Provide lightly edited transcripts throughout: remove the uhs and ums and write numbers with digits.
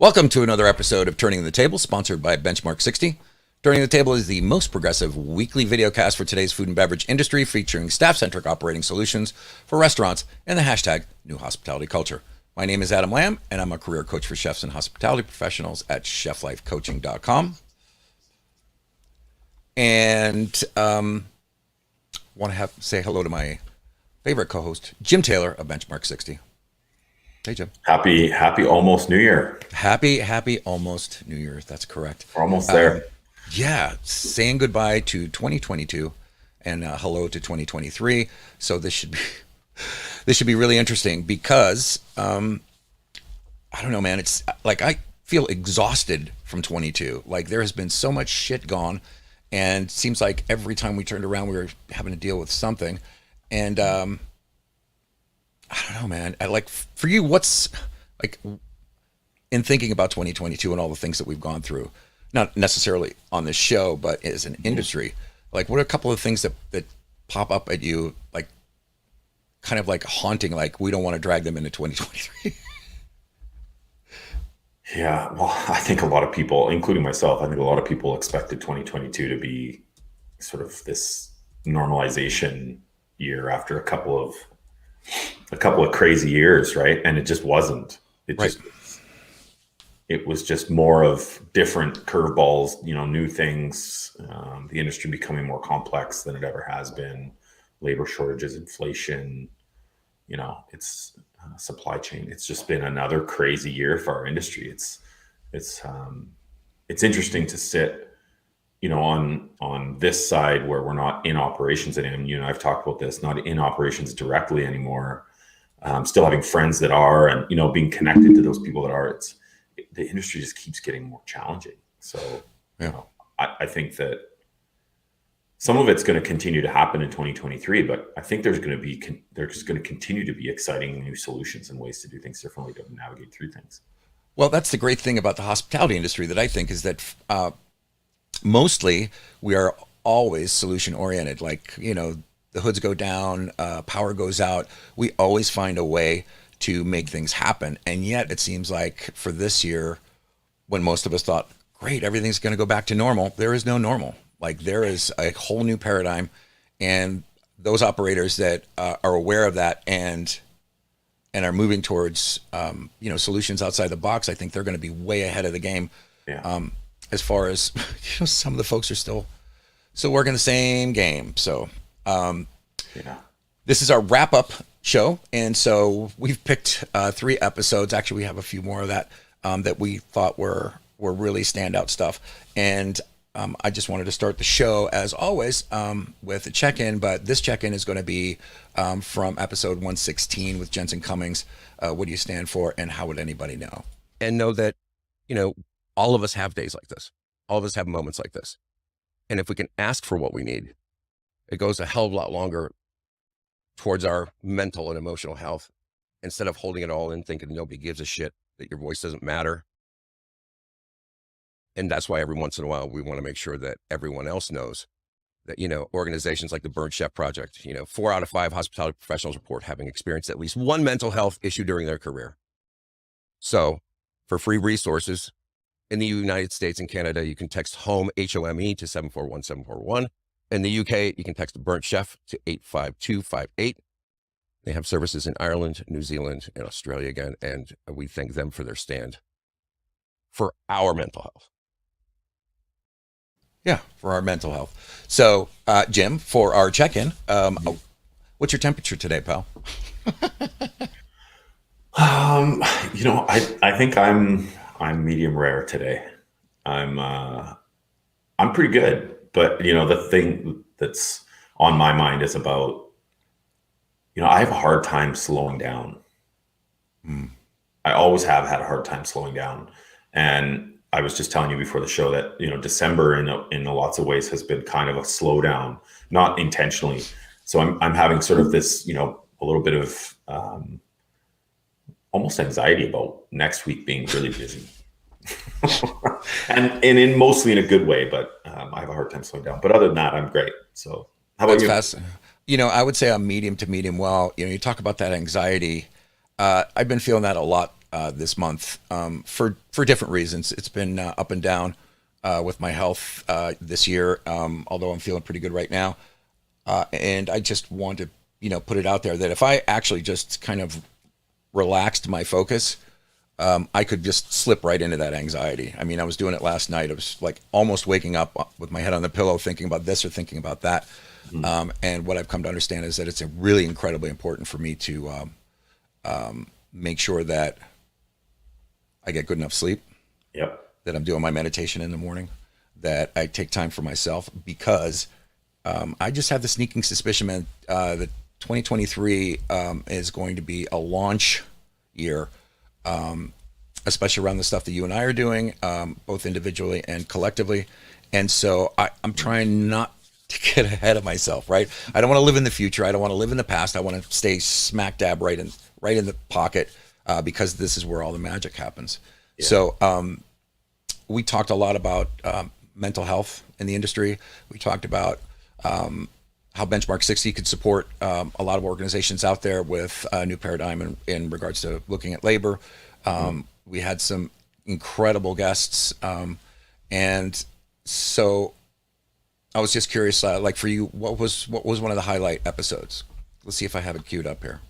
Welcome to another episode of Turning the Table, sponsored by Benchmark 60. Turning the Table is the most progressive weekly videocast for today's food and beverage industry, featuring staff-centric operating solutions for restaurants and the hashtag New Hospitality Culture. My name is Adam Lamb, and I'm a career coach for chefs and hospitality professionals at cheflifecoaching.com. And want to say hello to my favorite co-host, Jim Taylor of Benchmark 60. Hey, Jim. Happy almost New Year. Happy almost New Year. That's correct. We're almost there. Yeah, saying goodbye to 2022 and hello to 2023. So this should be really interesting because I don't know, man. It's like I feel exhausted from 22. Like there has been so much shit gone, and it seems like every time we turned around, we were having to deal with something. And I don't know, man. For you, what's like in thinking about 2022 and all the things that we've gone through, not necessarily on this show, but as an industry, like what are a couple of things that pop up at you, like kind of like haunting, like we don't want to drag them into 2023? Yeah, well, I think a lot of people, including myself, I think a lot of people expected 2022 to be sort of this normalization year after a couple of crazy years, right? And it just wasn't. It was just more of different curveballs, new things, the industry becoming more complex than it ever has been, labor shortages, inflation, it's supply chain. It's just been another crazy year for our industry. It's interesting to sit, on this side where we're not in operations anymore. I've talked about this, not in operations directly anymore. Still having friends that are, and being connected to those people that are. The industry just keeps getting more challenging. So, I think that some of it's going to continue to happen in 2023, but I think there's going to continue to be exciting new solutions and ways to do things differently to navigate through things. Well, that's the great thing about the hospitality industry that I think is that mostly we are always solution oriented. Like, the hoods go down, power goes out. We always find a way to make things happen. And yet it seems like for this year, when most of us thought, great, everything's going to go back to normal, there is no normal. Like there is a whole new paradigm, and those operators that are aware of that and are moving towards, solutions outside the box, I think they're going to be way ahead of the game. Yeah. As far as, some of the folks are still working the same game. So, This is our wrap up show. And so we've picked 3 episodes. Actually, we have a few more of that that we thought were really standout stuff. And I just wanted to start the show, as always, with a check-in. But this check-in is going to be from episode 116 with Jensen Cummings. What do you stand for, and how would anybody know? And know that, all of us have days like this. All of us have moments like this. And if we can ask for what we need, it goes a hell of a lot longer towards our mental and emotional health, instead of holding it all in, thinking nobody gives a shit, that your voice doesn't matter. And that's why every once in a while, we want to make sure that everyone else knows that, organizations like the Burnt Chef Project, 4 out of 5 hospitality professionals report having experienced at least one mental health issue during their career. So for free resources in the United States and Canada, you can text HOME, HOME, to 741-741. In the UK, you can text Burnt Chef to 85258. They have services in Ireland, New Zealand, and Australia again, and we thank them for their stand for our mental health. Yeah, for our mental health. So, Jim, for our check-in, what's your temperature today, pal? I think I'm medium rare today. I'm pretty good, but the thing that's on my mind is about, I have a hard time slowing down. I always have had a hard time slowing down. And I was just telling you before the show that, December in lots of ways has been kind of a slowdown, not intentionally. So I'm having sort of this, a little bit of almost anxiety about next week being really busy. and mostly in a good way, but I have a hard time slowing down. But other than that, I'm great. So how about you? I would say I'm medium to medium well. You talk about that anxiety. I've been feeling that a lot this month for different reasons. It's been up and down with my health this year, although I'm feeling pretty good right now. And I just want to, put it out there that if I actually just kind of relaxed my focus, I could just slip right into that anxiety. I mean, I was doing it last night. I was like almost waking up with my head on the pillow thinking about this or thinking about that. And what I've come to understand is that it's really incredibly important for me to make sure that I get good enough sleep, Yep. that I'm doing my meditation in the morning, that I take time for myself, because I just have the sneaking suspicion, man, that 2023 is going to be a launch year, especially around the stuff that you and I are doing, both individually and collectively. And so I'm trying not to get ahead of myself, right? I don't want to live in the future. I don't want to live in the past. I want to stay smack dab right in the pocket, because this is where all the magic happens. Yeah. So we talked a lot about mental health in the industry. We talked about how Benchmark 60 could support a lot of organizations out there with a new paradigm in regards to looking at labor. We had some incredible guests. And so I was just curious, like for you, what was one of the highlight episodes? Let's see if I have it queued up here.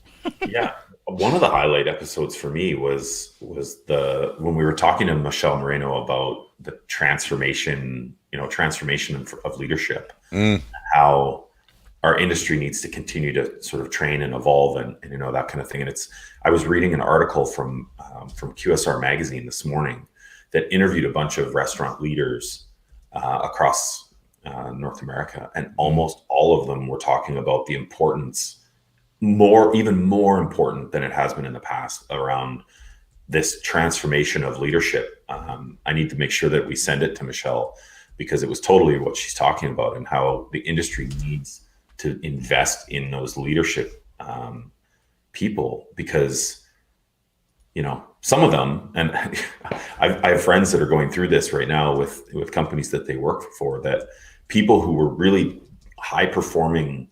Yeah. One of the highlight episodes for me was when we were talking to Michelle Moreno about the transformation of leadership, how our industry needs to continue to sort of train and evolve and that kind of thing. And I was reading an article from QSR Magazine this morning that interviewed a bunch of restaurant leaders across North America, and almost all of them were talking about the importance, even more important than it has been in the past, around this transformation of leadership. I need to make sure that we send it to Michelle, because it was totally what she's talking about, and how the industry needs to invest in those leadership people, because some of them, and I have friends that are going through this right now with companies that they work for, that people who were really high performing,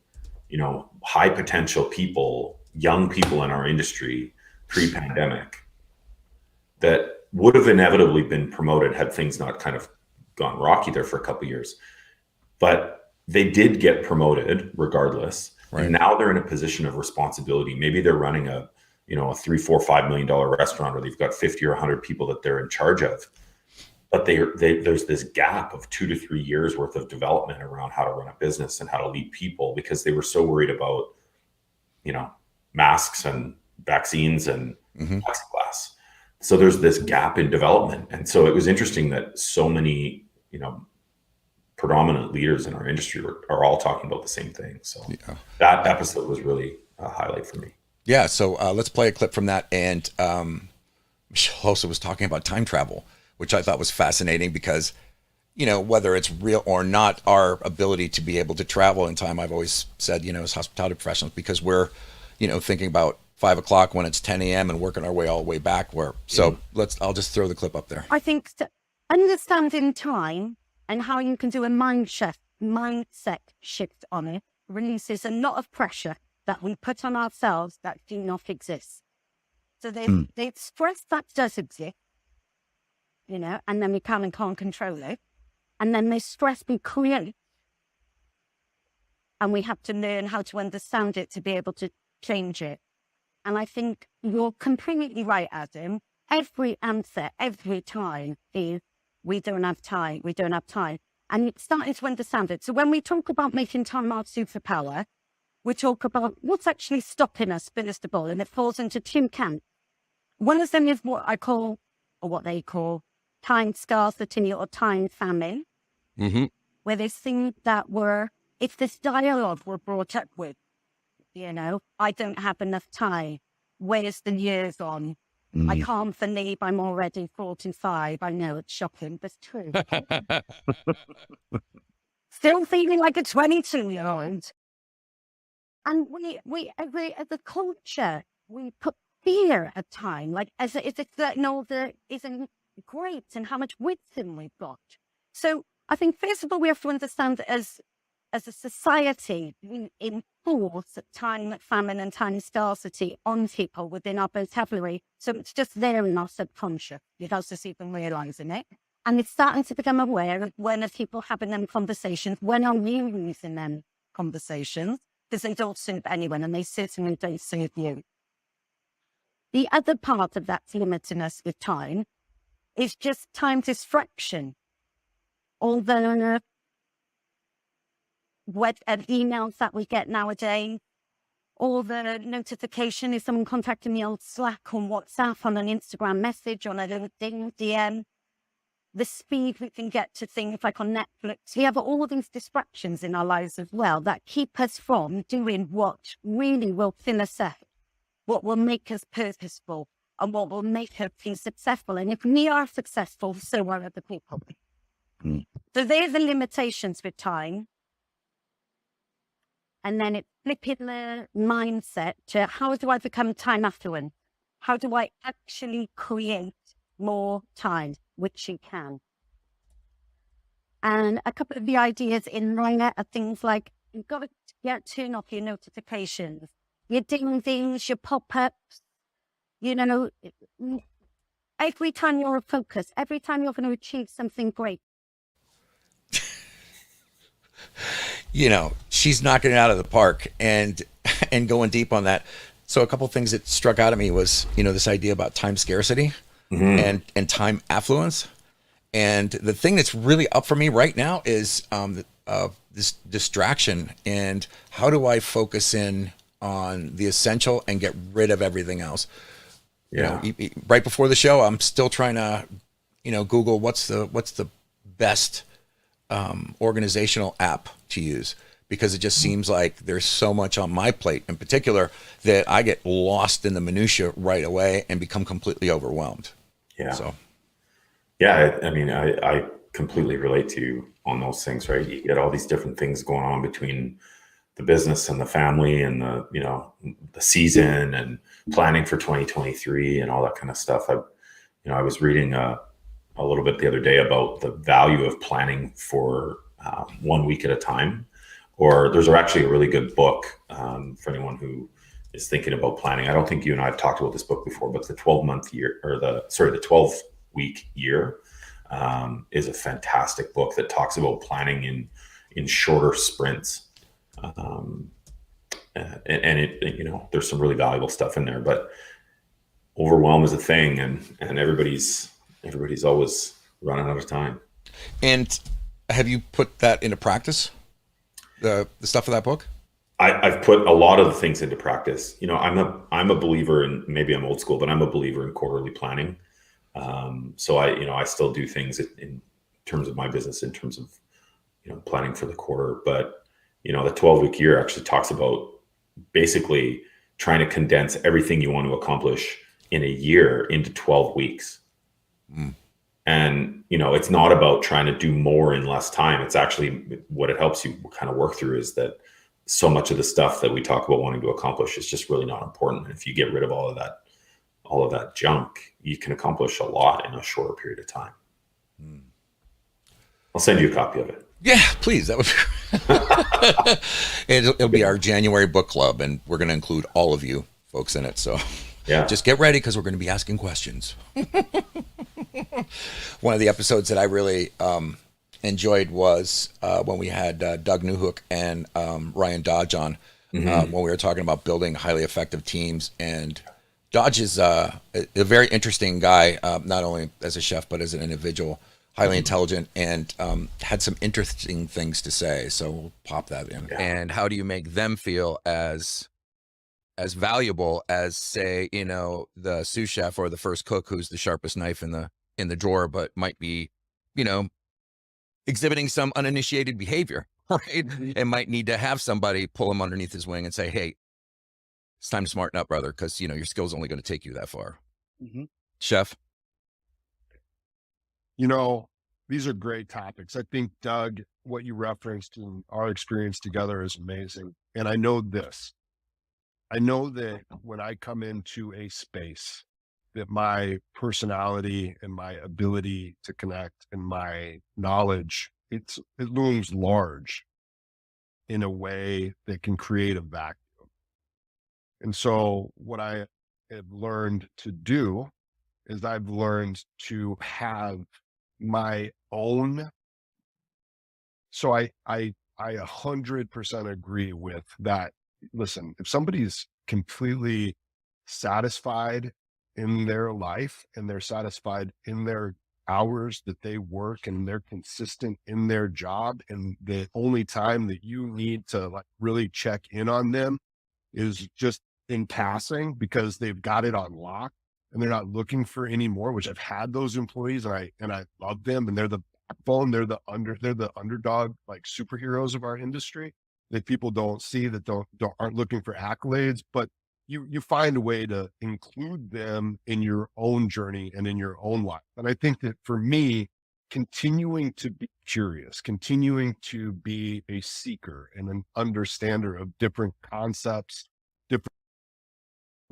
high potential people, young people in our industry pre-pandemic, that would have inevitably been promoted had things not kind of gone rocky there for a couple of years. But they did get promoted regardless. Right. And now they're in a position of responsibility. Maybe they're running a $3, $4, $5 million restaurant, or they've got 50 or 100 people that they're in charge of. But there's this gap of 2 to 3 years worth of development around how to run a business and how to lead people, because they were so worried about, masks and vaccines and plexiglass. So there's this gap in development. And so it was interesting that so many, predominant leaders in our industry are all talking about the same thing. So that episode was really a highlight for me. Yeah. So let's play a clip from that. And Michelle also was talking about time travel, which I thought was fascinating, because, whether it's real or not, our ability to be able to travel in time, I've always said, as hospitality professionals, because we're, thinking about 5 o'clock when it's 10 a.m. and working our way all the way back. I'll just throw the clip up there. I think understanding time and how you can do a mindset shift on it releases a lot of pressure that we put on ourselves that do not exist. So they stress that does exist, and then we can and can't control it. And then there's stress we create, and we have to learn how to understand it to be able to change it. And I think you're completely right, Adam. Every answer, every time is, we don't have time. And it's starting to understand it. So when we talk about making time our superpower, we talk about what's actually stopping us, first of all, and it falls into two camps. One of them is what they call time scarcity or time famine, where there's things that it's this dialogue we're brought up with. I don't have enough time. Where's the years on? I can't believe I'm already 45. I know it's shocking, but it's true. Still feeling like a 22-year-old. And we as a culture, we put fear at time, like as if certain older isn't great and how much wisdom we've got. So I think first of all, we have to understand that as as a society, we enforce time famine and time scarcity on people within our vocabulary. So it's just there in our subconscious without us even realizing it. And it's starting to become aware of when are people having them conversations, when are you using them conversations, because they don't serve anyone and they certainly don't serve you. The other part of that limiting us with time is just time distraction. All the emails that we get nowadays, all the notification, is someone contacting me on Slack, on WhatsApp, on an Instagram message, on a LinkedIn DM, the speed we can get to things like on Netflix. We have all these distractions in our lives as well that keep us from doing what really will fill us up, what will make us purposeful, and what will make us be successful. And if we are successful, so are other people. So there's the limitations with time. And then it's flipping the mindset to how do I become time affluent? How do I actually create more time, which you can? And a couple of the ideas in Rhina are things like, you've got to turn off your notifications, your ding-dings, your pop-ups. You know, every time you're focused, every time you're going to achieve something great. You know, she's knocking it out of the park and going deep on that. So a couple of things that struck out at me was, you know, this idea about time scarcity and time affluence. And the thing that's really up for me right now is this distraction, and how do I focus in on the essential and get rid of everything else? Yeah. You know, right before the show, I'm still trying to, you know, Google what's the best organizational app to use, because it just seems like there's so much on my plate in particular that I get lost in the minutia right away and become completely overwhelmed. Yeah. So, yeah, I mean, I completely relate to you on those things, right? You get all these different things going on between the business and the family and the, you know, the season and planning for 2023 and all that kind of stuff. I was reading a little bit the other day about the value of planning for 1 week at a time. Or there's actually a really good book for anyone who is thinking about planning. I don't think you and I have talked about this book before, but the 12-month year, or the 12-week year is a fantastic book that talks about planning in shorter sprints. And it, you know, there's some really valuable stuff in there, but overwhelm is a thing, and everybody's always running out of time. and have you put that into practice? The stuff of that book? I've put a lot of the things into practice. You know, I'm a believer in, maybe I'm old school, but I'm a believer in quarterly planning. So I still do things in terms of my business, in terms of, you know, planning for the quarter. But, you know, the 12-week year actually talks about basically trying to condense everything you want to accomplish in a year into 12 weeks. And, you know, it's not about trying to do more in less time. It's actually, what it helps you kind of work through is that so much of the stuff that we talk about wanting to accomplish is just really not important. And if you get rid of all of that junk, you can accomplish a lot in a shorter period of time. I'll send you a copy of it. Yeah, please. That would be it'll be our January book club, and we're going to include all of you folks in it. So Yeah. just get ready, because we're going to be asking questions. One of the episodes that I really enjoyed was when we had Doug Newhook and Ryan Dodge on, when we were talking about building highly effective teams. And Dodge is a very interesting guy, not only as a chef, but as an individual, highly intelligent, and had some interesting things to say. So we'll pop that in. Yeah. And how do you make them feel as valuable as, say, you know, the sous chef or the first cook who's the sharpest knife in the drawer, but might be, you know, exhibiting some uninitiated behavior, right? And might need to have somebody pull him underneath his wing and say, hey, it's time to smarten up, brother, because, you know, your skill's only going to take you that far. Chef? You know, these are great topics. I think, Doug, what you referenced in our experience together is amazing. And I know this. I know that when I come into a space, that my personality and my ability to connect and my knowledge, it looms large. in a way that can create a vacuum. And so what I have learned to do is I've learned to have my own. So I 100% agree with that. Listen, if somebody's completely satisfied in their life and they're satisfied in their hours that they work and they're consistent in their job, and the only time that you need to like really check in on them is just in passing because they've got it on lock and they're not looking for any more, which I've had those employees and I love them, and they're the backbone, they're the underdog, like superheroes of our industry that people don't see, that aren't looking for accolades, but you find a way to include them in your own journey and in your own life. And I think that for me, continuing to be curious, continuing to be a seeker and an understander of different concepts, different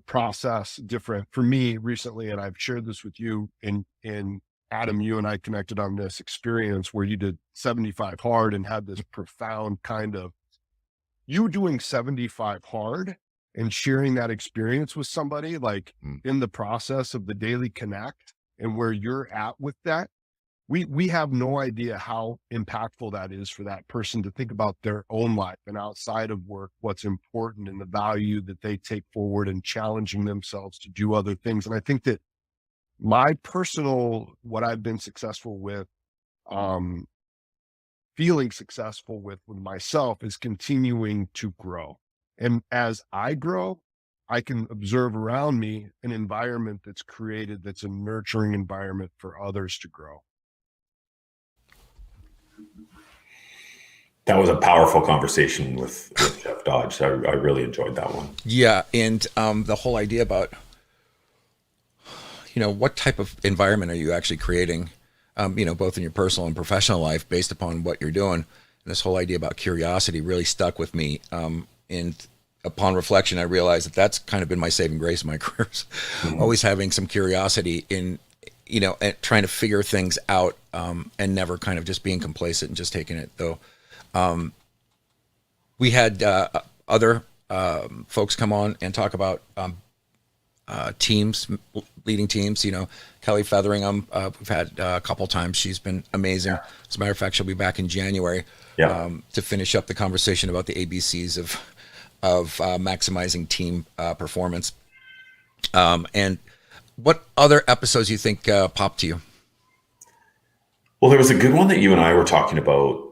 process, different for me recently, and I've shared this with you in Adam, you and I connected on this experience where you did 75 hard and had this profound kind of you doing 75 hard and sharing that experience with somebody, like in the process of the daily connect and where you're at with that. We have no idea how impactful that is for that person to think about their own life and outside of work, what's important and the value that they take forward and challenging themselves to do other things. And I think that my personal, what I've been successful with, feeling successful with myself is continuing to grow. And as I grow, I can observe around me an environment that's created, that's a nurturing environment for others to grow. That was a powerful conversation with Jeff Dodge. I really enjoyed that one. Yeah. And the whole idea about, what type of environment are you actually creating, both in your personal and professional life based upon what you're doing. And this whole idea about curiosity really stuck with me. And upon reflection, I realized that that's kind of been my saving grace in my career. Always having some curiosity in, and trying to figure things out, and never kind of just being complacent and just taking it though. We had other folks come on and talk about teams, leading teams. Kelly Featheringham, we've had a couple times. She's been amazing. Yeah. As a matter of fact, she'll be back in January to finish up the conversation about the ABCs of maximizing team performance. And what other episodes you think popped to you? Well, there was a good one that you and I were talking about.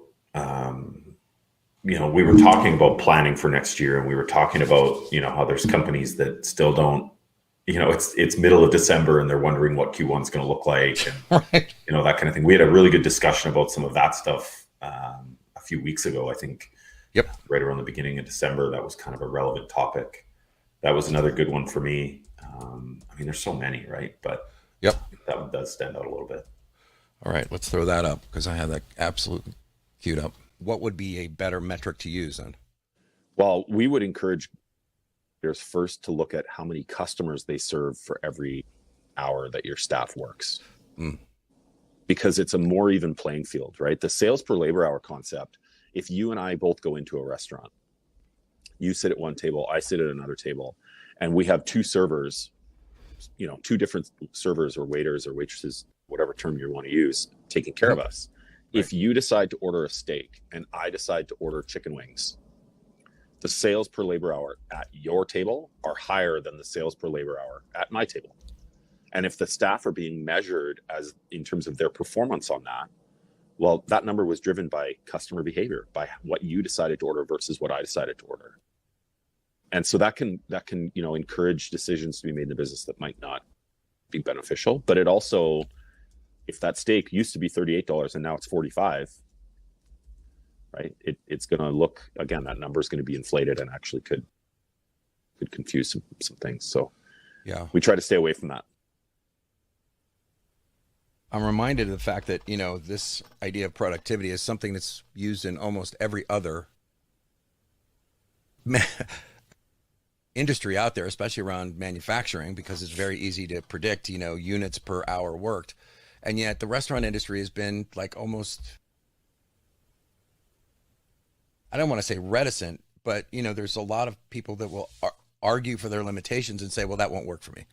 We were talking about planning for next year, and we were talking about, how there's companies that still don't, it's middle of December and they're wondering what Q1 is going to look like, and, right. That kind of thing. We had a really good discussion about some of that stuff a few weeks ago, I think. Yep. Right around the beginning of December. That was kind of a relevant topic. That was another good one for me. There's so many, right? But yep, that one does stand out a little bit. All right, let's throw that up because I have that absolutely queued up. What would be a better metric to use then? Well, we would encourage leaders first to look at how many customers they serve for every hour that your staff works. Because it's a more even playing field, right? The sales per labor hour concept, if you and I both go into a restaurant, you sit at one table, I sit at another table, and we have two servers, two different servers or waiters or waitresses, whatever term you want to use, taking care of us. Right. If you decide to order a steak and I decide to order chicken wings, the sales per labor hour at your table are higher than the sales per labor hour at my table. And if the staff are being measured as in terms of their performance on that, well, that number was driven by customer behavior, by what you decided to order versus what I decided to order. And so that can encourage decisions to be made in the business that might not be beneficial. But it also, if that steak used to be $38 and now it's $45, right? It's going to look, again, that number is going to be inflated and actually could confuse some things. So yeah, we try to stay away from that. I'm reminded of the fact that, this idea of productivity is something that's used in almost every other industry out there, especially around manufacturing, because it's very easy to predict, units per hour worked. And yet the restaurant industry has been like almost I don't want to say reticent, but there's a lot of people that will argue for their limitations and say, well, that won't work for me.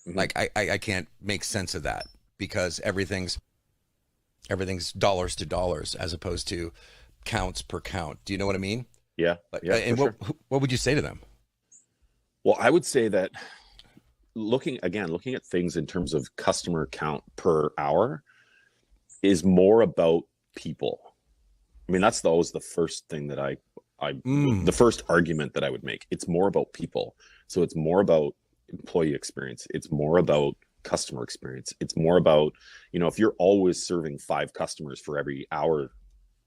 Mm-hmm. Like I can't make sense of that because everything's dollars to dollars as opposed to counts per count. Do you know what I mean? Yeah. Yeah. And what would you say to them? Well, I would say that looking at things in terms of customer count per hour is more about people. I mean, that's always the first thing that the first argument that I would make. It's more about people. So it's more about employee experience. It's more about customer experience. It's more about, if you're always serving 5 customers for every hour,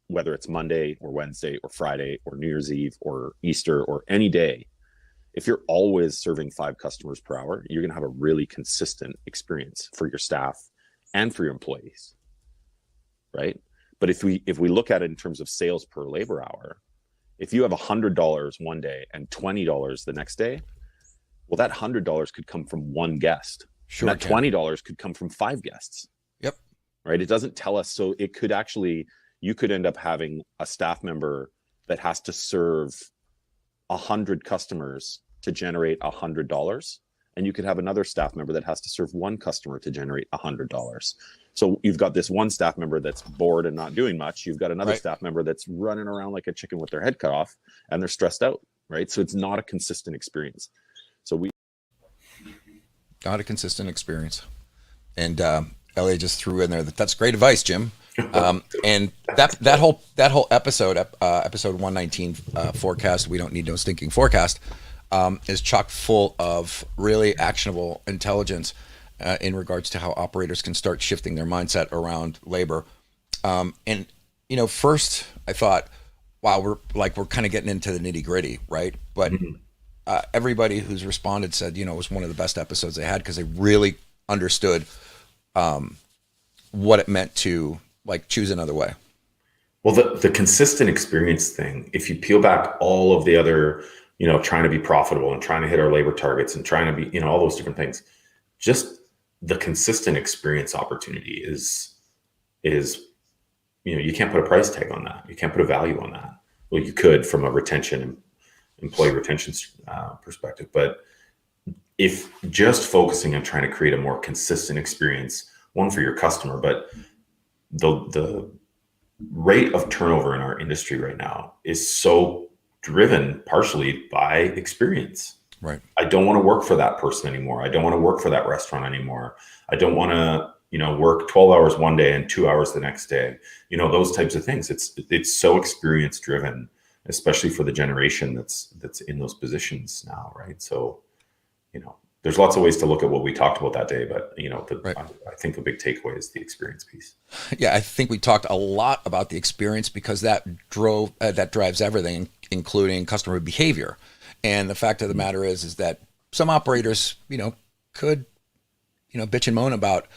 whether it's Monday or Wednesday or Friday or New Year's Eve or Easter or any day, if you're always serving 5 customers per hour, you're going to have a really consistent experience for your staff and for your employees, right? But if we look at it in terms of sales per labor hour, if you have $100 one day and $20 the next day, well, that $100 could come from one guest. Sure. And that $20 could come from 5 guests. Yep. Right. It doesn't tell us. So it could actually, you could end up having a staff member that has to serve 100 customers to generate $100. And you could have another staff member that has to serve 1 customer to generate $100. So you've got this one staff member that's bored and not doing much. You've got another staff member that's running around like a chicken with their head cut off and they're stressed out, right? So it's not a consistent experience. So not a consistent experience. And Elliot just threw in there that's great advice, Jim. And that whole episode, episode 119, forecast, we don't need no stinking forecast, is chock full of really actionable intelligence in regards to how operators can start shifting their mindset around labor. And first I thought, wow, we're kind of getting into the nitty gritty, right? But everybody who's responded said, it was one of the best episodes they had because they really understood what it meant to choose another way. Well, the consistent experience thing, if you peel back all of the other, trying to be profitable and trying to hit our labor targets and trying to be, all those different things, just the consistent experience opportunity is, you can't put a price tag on that. You can't put a value on that. Well, you could from a employee retention perspective, but if just focusing on trying to create a more consistent experience, one for your customer, but the rate of turnover in our industry right now is so driven partially by experience. Right. I don't want to work for that person anymore. I don't want to work for that restaurant anymore. I don't want to, work 12 hours one day and 2 hours the next day. Those types of things. It's so experience driven, especially for the generation that's in those positions now, right? So, there's lots of ways to look at what we talked about that day, but I think the big takeaway is the experience piece. Yeah, I think we talked a lot about the experience because that drives everything, including customer behavior. And the fact of the matter is that some operators, could, bitch and moan about,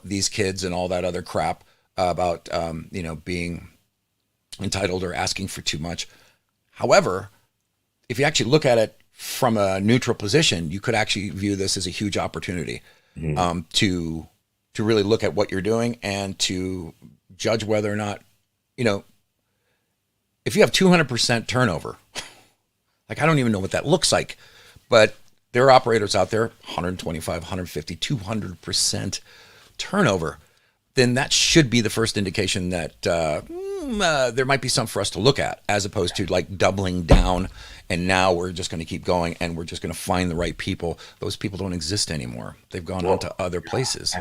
these kids and all that other crap about, being entitled or asking for too much. However, if you actually look at it from a neutral position, you could actually view this as a huge opportunity to really look at what you're doing and to judge whether or not, if you have 200% turnover, I don't even know what that looks like, but there are operators out there, 125, 150, 200% turnover, then that should be the first indication that there might be some for us to look at, as opposed to doubling down and now we're just going to keep going and we're just going to find the right people. Those people don't exist anymore. They've gone on to other places.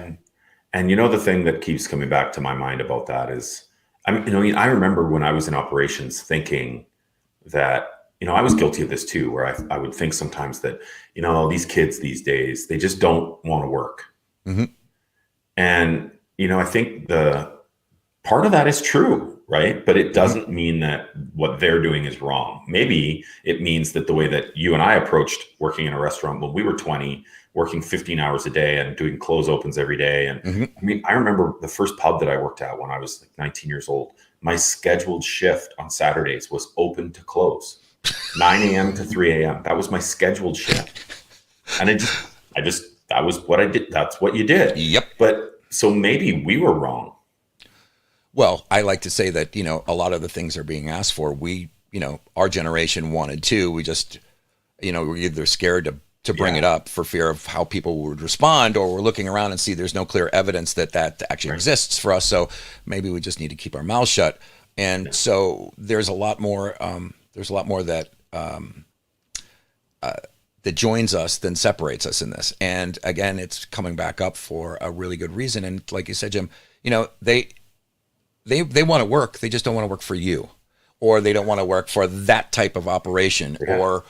And the thing that keeps coming back to my mind about that is, I remember when I was in operations thinking that, I was guilty of this too, where I would think sometimes that, these kids these days, they just don't want to work. Mm-hmm. And, I think the part of that is true, right? But it doesn't mean that what they're doing is wrong. Maybe it means that the way that you and I approached working in a restaurant when we were 20, working 15 hours a day and doing close opens every day. And I remember the first pub that I worked at when I was 19 years old, my scheduled shift on Saturdays was open to close, 9 a.m. to 3 a.m. That was my scheduled shift. And that was what I did. That's what you did. Yep. But so maybe we were wrong. Well, I like to say that, a lot of the things are being asked for. We our generation wanted to. We just, we're either scared to bring it up for fear of how people would respond, or we're looking around and see there's no clear evidence that actually exists for us. So maybe we just need to keep our mouths shut. And so there's a lot more that that joins us than separates us in this. And again, it's coming back up for a really good reason. And like you said, Jim, they want to work. They just don't want to work for you, or they don't want to work for that type of operation, or,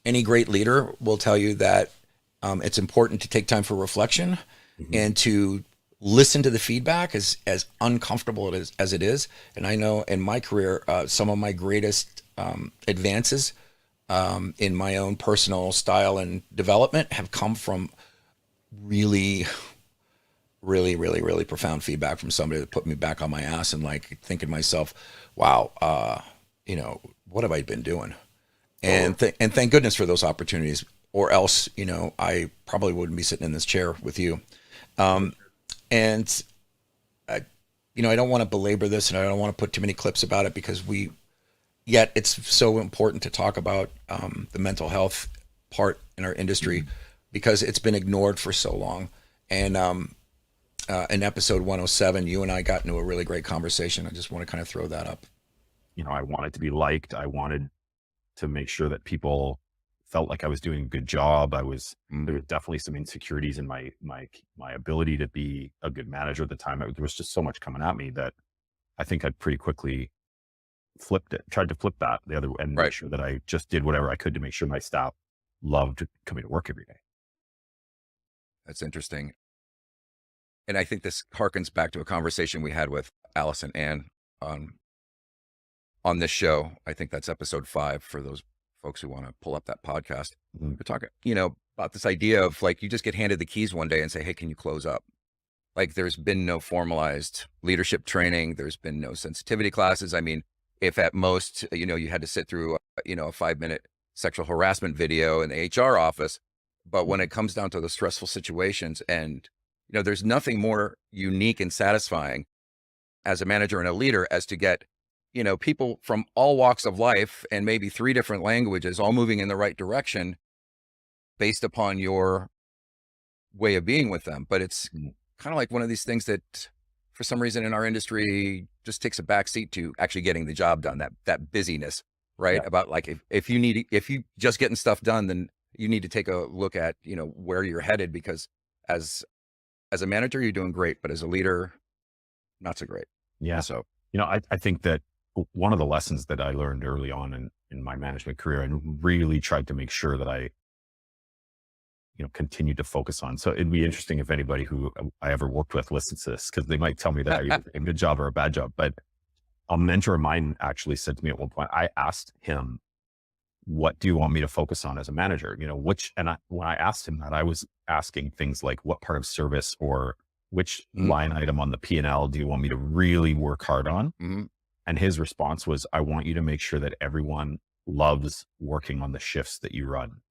any great leader will tell you that it's important to take time for reflection and to listen to the feedback, as uncomfortable as it is. And I know in my career, some of my greatest advances in my own personal style and development have come from really, really, really, really profound feedback from somebody that put me back on my ass and like thinking to myself, wow, what have I been doing? And thank goodness for those opportunities, or else, I probably wouldn't be sitting in this chair with you. And I don't want to belabor this, and I don't want to put too many clips about it, because yet it's so important to talk about the mental health part in our industry, because it's been ignored for so long. And in episode 107, you and I got into a really great conversation. I just want to kind of throw that up. I wanted to be liked. I wanted to make sure that people felt like I was doing a good job. There was definitely some insecurities in my ability to be a good manager at the time. There was just so much coming at me that I think I pretty quickly tried to flip that the other way, and make sure that I just did whatever I could to make sure my staff loved coming to work every day. That's interesting. And I think this harkens back to a conversation we had with Alice and Ann on this show. I think that's episode 5 for those folks who want to pull up that podcast. We're talking, about this idea of like, you just get handed the keys one day and say, hey, can you close up? Like, there's been no formalized leadership training. There's been no sensitivity classes. I mean, if at most, you had to sit through, a 5-minute sexual harassment video in the HR office. But when it comes down to the stressful situations, and, there's nothing more unique and satisfying as a manager and a leader as to get, people from all walks of life and maybe 3 different languages all moving in the right direction based upon your way of being with them. But it's kind of like one of these things that for some reason in our industry just takes a backseat to actually getting the job done, that busyness, right? Yeah. About like, if you just getting stuff done, then you need to take a look at, where you're headed, because as a manager, you're doing great, but as a leader, not so great. Yeah. So, I think that one of the lessons that I learned early on in my management career, and really tried to make sure that I, continued to focus on. So it'd be interesting if anybody who I ever worked with listens to this, because they might tell me that I did a good job or a bad job. But a mentor of mine actually said to me at one point, I asked him, what do you want me to focus on as a manager? When I asked him that, I was asking things like, what part of service or which line item on the P&L do you want me to really work hard on? And his response was, I want you to make sure that everyone loves working on the shifts that you run.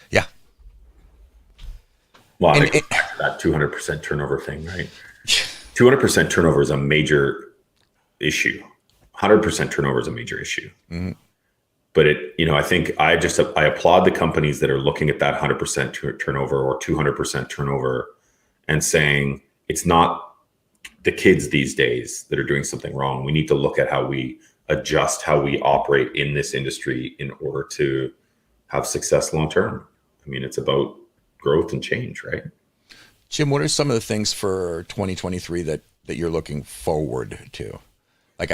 Yeah. Well, that 200% turnover thing, right? 200% turnover is a major issue. 100% turnover is a major issue. But I think I applaud the companies that are looking at that 100% turnover or 200% turnover and saying, it's not the kids these days that are doing something wrong. We need to look at how we adjust how we operate in this industry in order to have success long term. I mean, it's about growth and change, right? Jim, what are some of the things for 2023 that you're looking forward to? I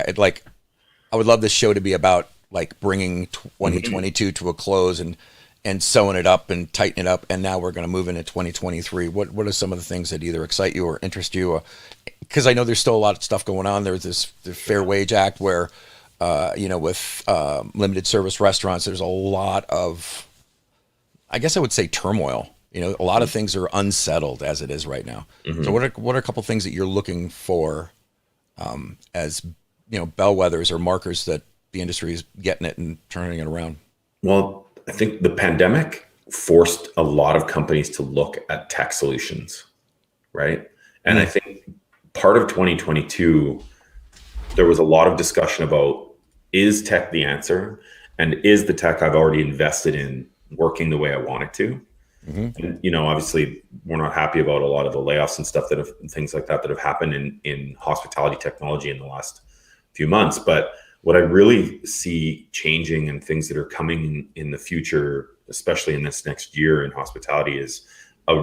would love this show to be about like bringing 2022 to a close and sewing it up and tightening it up. And now we're going to move into 2023. What are some of the things that either excite you or interest you? Because I know there's still a lot of stuff going on. There's the Fair Wage Act where, with limited service restaurants, there's a lot of, I guess I would say, turmoil. A lot of things are unsettled as it is right now. So what are a couple things that you're looking for as, bellwethers or markers that the industry is getting it and turning it around? Well, I think the pandemic forced a lot of companies to look at tech solutions, right? And I think part of 2022, there was a lot of discussion about, is tech the answer? And is the tech I've already invested in working the way I want it to? And, you know, obviously we're not happy about a lot of the layoffs and stuff things like that have happened in hospitality technology in the last few months. But what I really see changing and things that are coming in the future, especially in this next year in hospitality, is a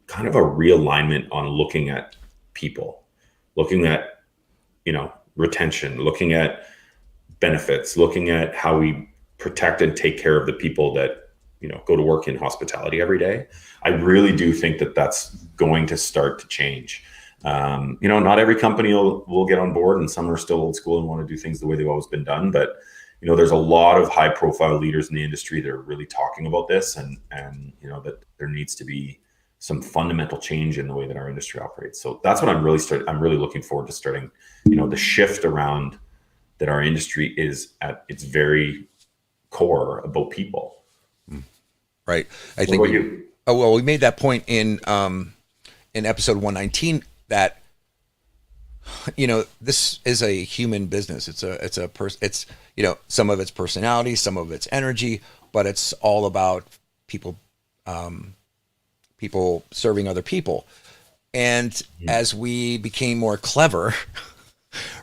kind of a realignment on looking at people, looking at, you know, retention, looking at benefits, looking at how we protect and take care of the people that, you know, go to work in hospitality every day. I really do think that that's going to start to change. You know, not every company will get on board, and some are still old school and want to do things the way they've always been done. But, you know, there's a lot of high profile leaders in the industry that are really talking about this, and, you know, that there needs to be some fundamental change in the way that our industry operates. So that's what I'm really looking forward to starting, you know, the shift around that our industry is at its very core about people. Right. I What think about you? we made that point in episode 119 that, you know, this is a human business. It's you know, some of its personality, some of its energy, but it's all about people, people serving other people. And as we became more clever,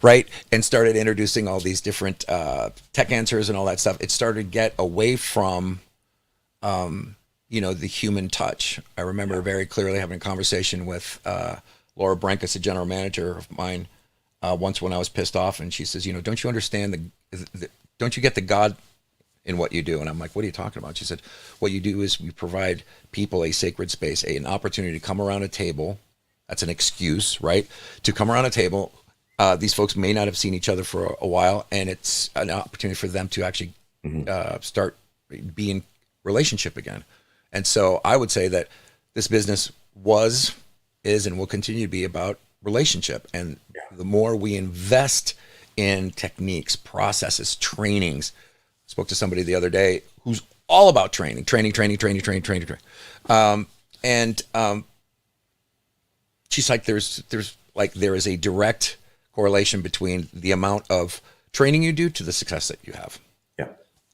right, and started introducing all these different tech answers and all that stuff, it started to get away from you know, the human touch. I remember very clearly having a conversation with Laura Brankus, a general manager of mine, once when I was pissed off, and she says, you know, don't you understand don't you get the God in what you do? And I'm like, what are you talking about? She said, what you do is we provide people a sacred space, an opportunity to come around a table. That's an excuse, right? To come around a table. These folks may not have seen each other for a while, and it's an opportunity for them to actually start being relationship again. And so I would say that this business is, and will continue to be about relationship. And the more we invest in techniques, processes, trainings, I spoke to somebody the other day who's all about training. She's like, there is a direct correlation between the amount of training you do to the success that you have.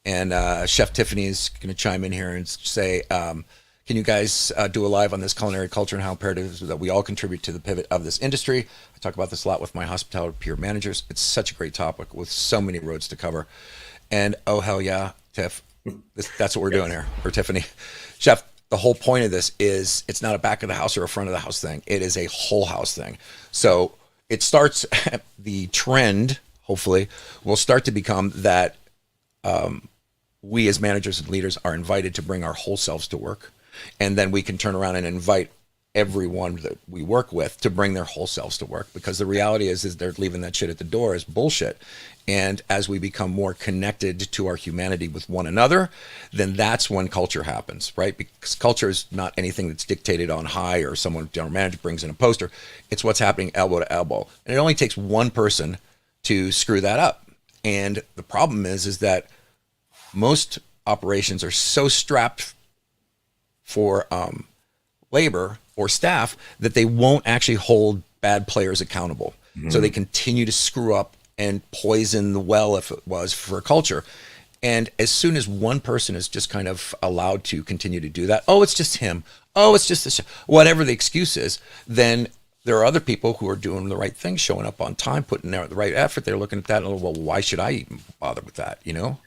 And Chef Tiffany is going to chime in here and say, can you guys do a live on this culinary culture and how imperative it is that we all contribute to the pivot of this industry? I talk about this a lot with my hospitality peer managers. It's such a great topic with so many roads to cover. And oh, hell yeah, Tiff, that's what we're doing here, or Tiffany. Chef, the whole point of this is it's not a back of the house or a front of the house thing. It is a whole house thing. So it starts, the trend, hopefully, will start to become that we as managers and leaders are invited to bring our whole selves to work. And then we can turn around and invite everyone that we work with to bring their whole selves to work, because the reality is they're leaving that shit at the door as bullshit. And as we become more connected to our humanity with one another, then that's when culture happens, right? Because culture is not anything that's dictated on high or someone, general manager brings in a poster. It's what's happening elbow to elbow. And it only takes one person to screw that up. And the problem is that most operations are so strapped for labor or staff that they won't actually hold bad players accountable. So they continue to screw up and poison the well, if it was, for a culture. And as soon as one person is just kind of allowed to continue to do that, oh, it's just him, oh, it's just this, whatever the excuse is, then there are other people who are doing the right thing, showing up on time, putting the right effort. They're looking at that and, well, why should I even bother with that, you know?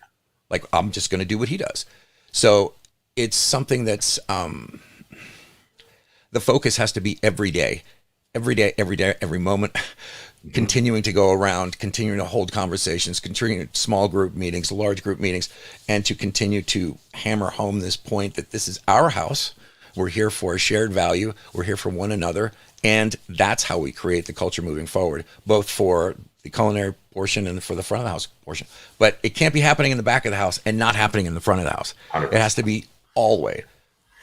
Like, I'm just going to do what he does. So it's something that's, the focus has to be every day, every moment, continuing to go around, continuing to hold conversations, continuing small group meetings, large group meetings, and to continue to hammer home this point that this is our house. We're here for a shared value. We're here for one another. And that's how we create the culture moving forward, both for the culinary portion and for the front of the house portion. But it can't be happening in the back of the house and not happening in the front of the house. 100%. It has to be all the way.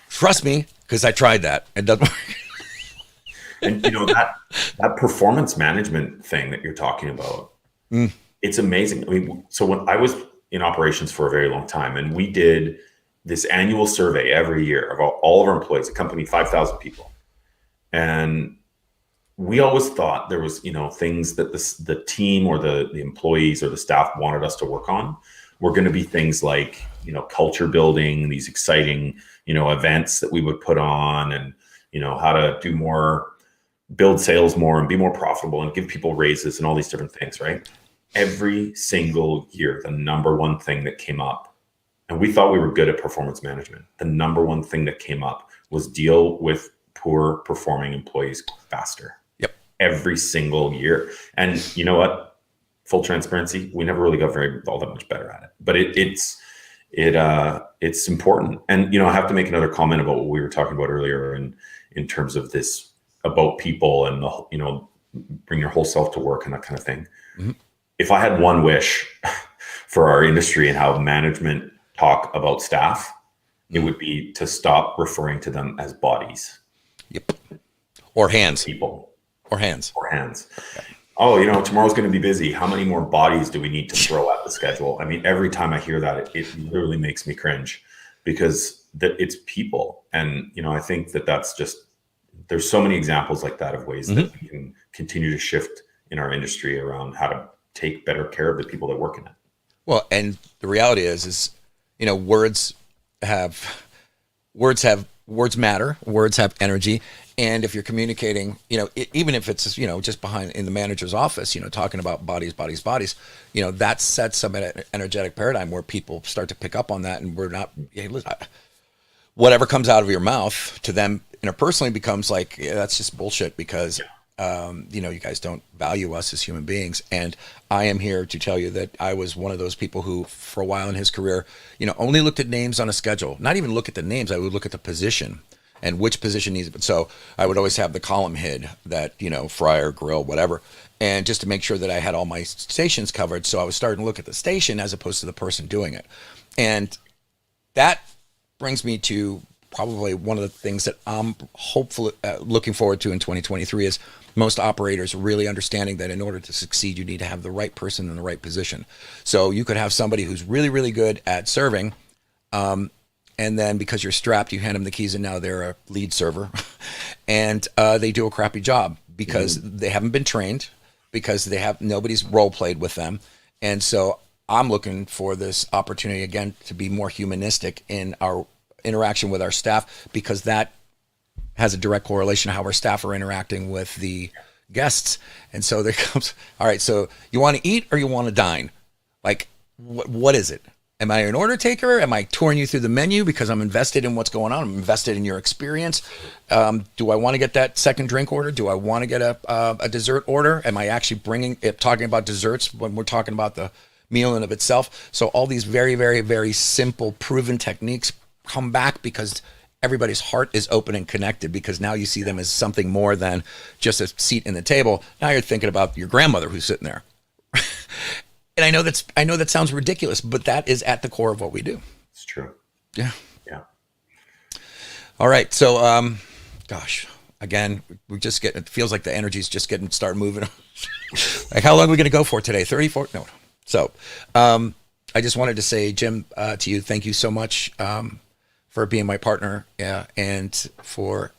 Trust me, because I tried that. It doesn't work. And you know, that performance management thing that you're talking about, it's amazing. I mean, so when I was in operations for a very long time, and we did this annual survey every year of all of our employees, a company, 5,000 people. And we always thought there was, things that the team or the employees or the staff wanted us to work on were going to be things like, culture building, these exciting, events that we would put on, and, how to do more, build sales more and be more profitable and give people raises and all these different things, right? Every single year, the number one thing that came up, and we thought we were good at performance management, the number one thing that came up was deal with poor performing employees faster. Yep. Every single year. And you know what? Full transparency, we never really got all that much better at it. But it's important. And I have to make another comment about what we were talking about earlier in terms of this, about people and bring your whole self to work and that kind of thing. Mm-hmm. If I had one wish for our industry and how management talk about staff, it would be to stop referring to them as bodies. Yep. Or hands. People. Or hands. Or hands. Oh, tomorrow's going to be busy. How many more bodies do we need to throw at the schedule? I mean, every time I hear that, it literally makes me cringe, because it's people. And, I think that's just, there's so many examples like that of ways that we can continue to shift in our industry around how to take better care of the people that work in it. Well, and the reality is, words matter, words have energy. And if you're communicating, even if it's, just behind in the manager's office, talking about bodies, that sets some energetic paradigm where people start to pick up on that. And we're not, hey, listen, whatever comes out of your mouth to them interpersonally becomes like, yeah, that's just bullshit, because you guys don't value us as human beings. And I am here to tell you that I was one of those people who, for a while in his career, only looked at names on a schedule. Not even look at the names. I would look at the position and which position needs it. So I would always have the column head that, fryer, grill, whatever. And just to make sure that I had all my stations covered. So I was starting to look at the station as opposed to the person doing it. And that brings me to probably one of the things that I'm hopefully looking forward to in 2023 is most operators really understanding that in order to succeed, you need to have the right person in the right position. So you could have somebody who's really, really good at serving, and then because you're strapped, you hand them the keys and now they're a lead server, and they do a crappy job because they haven't been trained, because nobody's role played with them. And so I'm looking for this opportunity again to be more humanistic in our interaction with our staff, because that has a direct correlation to how our staff are interacting with the guests. And so there comes, all right, so you want to eat or you want to dine? Like, what is it? Am I an order taker? Am I touring you through the menu because I'm invested in what's going on? I'm invested in your experience. Do I want to get that second drink order? Do I want to get a dessert order? Am I actually talking about desserts when we're talking about the meal in of itself? So all these very, very, very simple, proven techniques come back because everybody's heart is open and connected, because now you see them as something more than just a seat in the table. Now you're thinking about your grandmother who's sitting there. And I know that sounds ridiculous, but that is at the core of what we do. It's true. Yeah. Yeah. All right. So, gosh, again, it feels like the energy's just start moving. Like, how long are we going to go for today? 34? No. So, I just wanted to say, Jim, to you, thank you so much, for being my partner, and for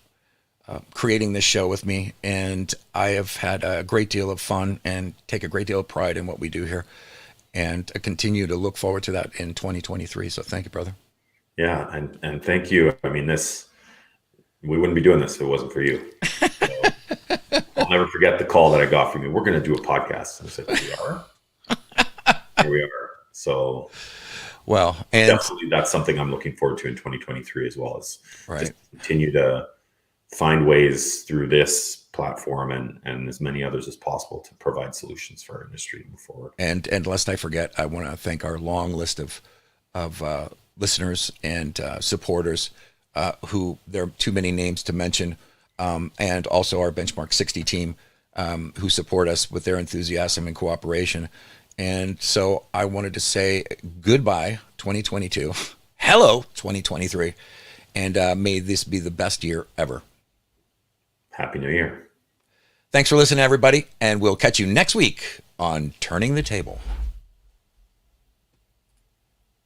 creating this show with me. And I have had a great deal of fun and take a great deal of pride in what we do here, and I continue to look forward to that in 2023. So thank you, brother. Yeah. And thank you. I mean, we wouldn't be doing this if it wasn't for you. So I'll never forget the call that I got from you. We're going to do a podcast. And I said, we are? Here we are. So, well, and definitely that's something I'm looking forward to in 2023 as well, as just continue to find ways through this platform and as many others as possible to provide solutions for our industry to move forward. And lest I forget, I want to thank our long list of listeners and supporters, who there are too many names to mention, and also our Benchmark 60 team, who support us with their enthusiasm and cooperation. And so I wanted to say goodbye 2022, hello 2023, and may this be the best year ever. Happy New Year. Thanks for listening, everybody, and we'll catch you next week on Turning the Table.